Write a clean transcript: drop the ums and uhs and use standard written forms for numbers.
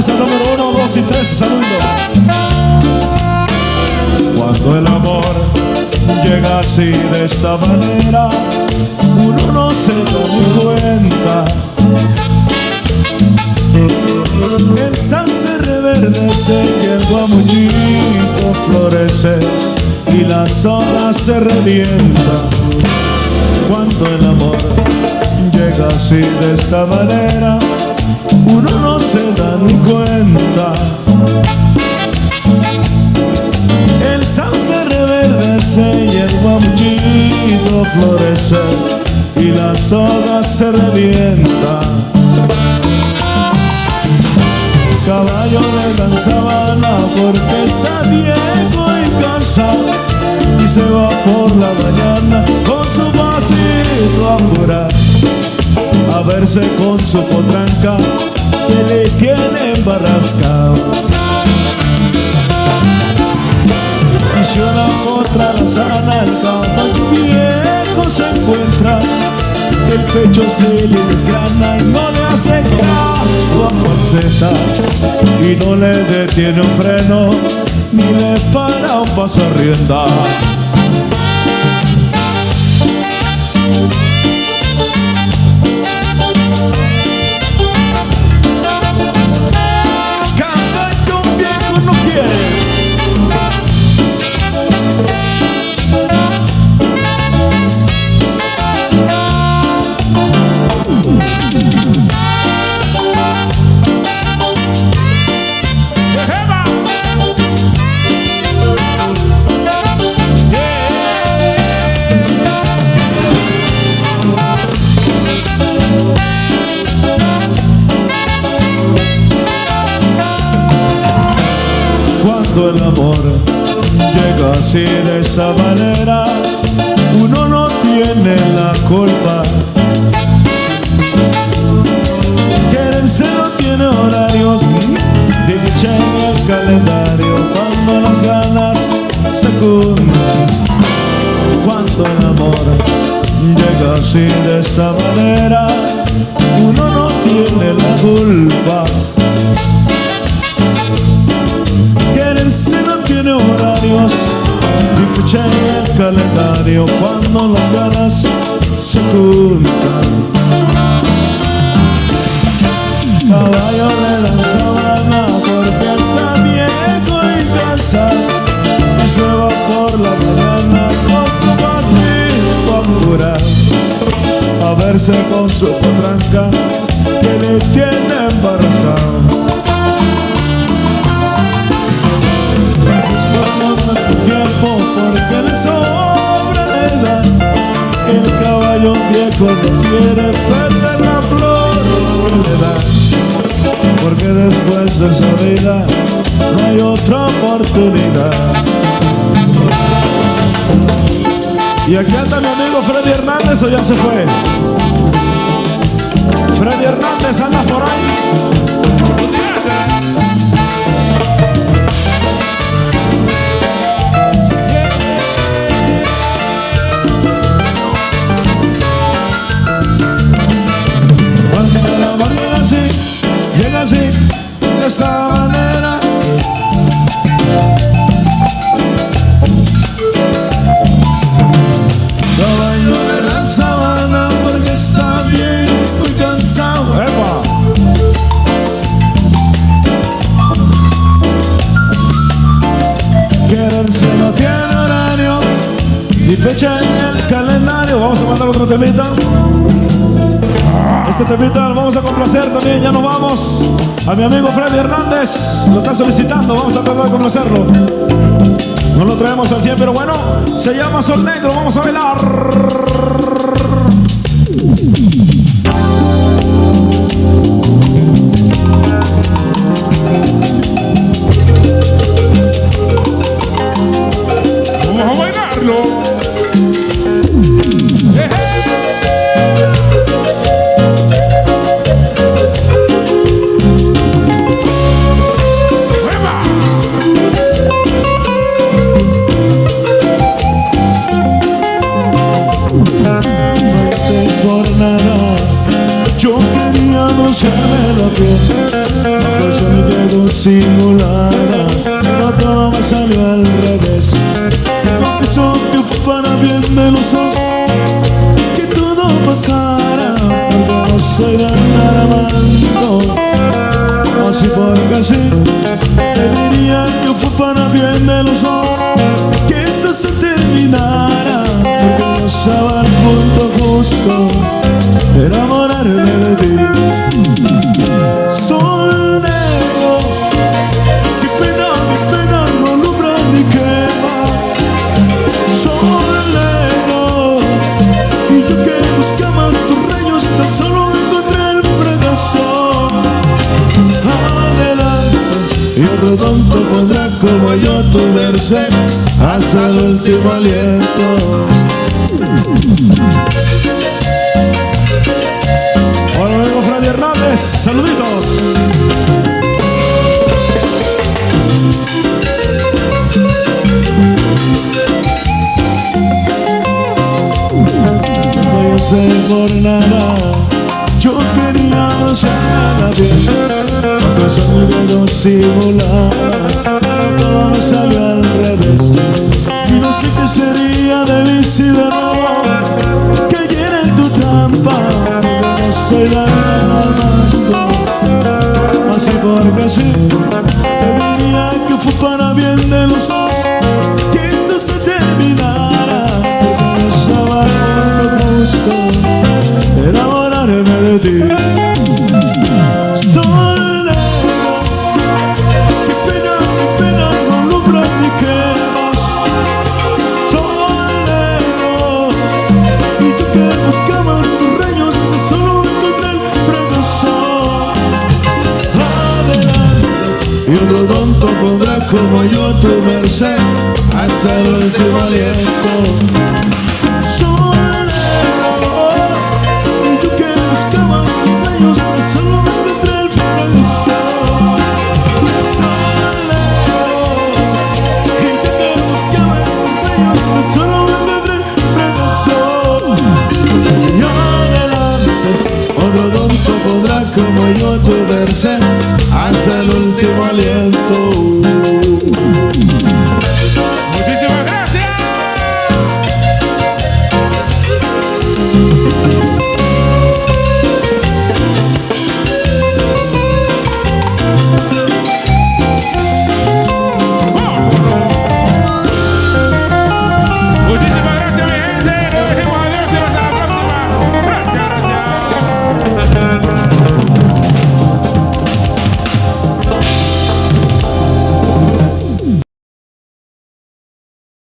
mesa número 1, 2 y 3, saludo. Cuando el amor llega así de esta manera, uno no se da ni cuenta. El sauce reverdece y el guamuchito florece y las olas se revientan. Cuando el amor llega así de esta manera, uno no se da ni cuenta. El sauce reverdece y el guamuchito florece y las olas se revientan. Caballo le dan sabana porque está viejo y cansado y se va por la mañana con su pasito a apurar a verse con su potranca que le tiene embarrascado. Y si una potra la sana, el caballo viejo se encuentra, el pecho se le desgrana y no le hace caso a falseta, y no le detiene un freno ni le para un paso a rienda. Canta que un viejo no quiere. Cuando el amor llega así de esa manera, uno no tiene la culpa. Quererse no tiene horarios, dicha en el calendario, cuando las ganas se juntan. Cuando el amor llega así de esta manera, uno no tiene la culpa. Quererse no tiene horarios, ni fecha en el calendario, cuando las ganas se juntan. Caballo le dan sabana porque está viejo y cansado y se va por la mañana con su pasito a apurar a verse con su potranca que le tiene embarrascado. Tiempo porque le sobra la edad, el caballo viejo no quiere perder la flor que le da, porque después de esa vida no hay otra oportunidad. Y aquí anda mi amigo Freddy Hernández, o ya se fue. Freddy Hernández anda por ahí. Llega así, de esta manera. Caballo de la sabana porque está bien muy cansado. ¡Epa! Quererse no tiene horario ni fecha en el calendario. Vamos a mandar otro temita. Este temita lo vamos a complacer también, ya nos vamos. A mi amigo Freddy Hernández, lo está solicitando, vamos a tratar de complacerlo. No lo traemos al 100, pero bueno, se llama Sol Negro, vamos a bailar. Vamos a bailarlo. Por nada simularas, pero todo me salió al revés. Confieso que para bien de los ojos que todo pasara, porque no soy de andar amando así porque así. Te diría que fue para bien de los ojos que esto se terminara, porque no estaba al punto justo de enamorarme de ti. Sol negro, mi pena no alumbra ni quema. Sol negro, y yo que buscaba tus rayos tan solo encontré el fracaso. Adelante, y otro tonto pondrá como yo tu merced hasta el último aliento. Hola amigo Freddy Hernández, saluditos. No sé por nada, yo quería abrazarla bien, a pesar de que no simulaba, todo me salió al revés. Y no sé qué sería de mí si de nuevo cayera en tu trampa, porque no soy la amando así porque sí. Te diría que fue para bien de los dos que esto se terminara, porque no estaba al gusto de enamorarme de ti. Sol negro, mi pena no alumbra ni quemas. Sol negro, y tú que buscabas tus rayos solo encontré el fracaso. Adelante, y otro tonto pondrá como yo tu merced hasta el último aliento. Sol negro, y tú que buscabas tus rayos solo encontré el fracaso. Sol negro, y tú que buscabas tus rayos solo encontré el fracaso. Y adelante, otro tonto pondrá como yo tu merced hasta el último.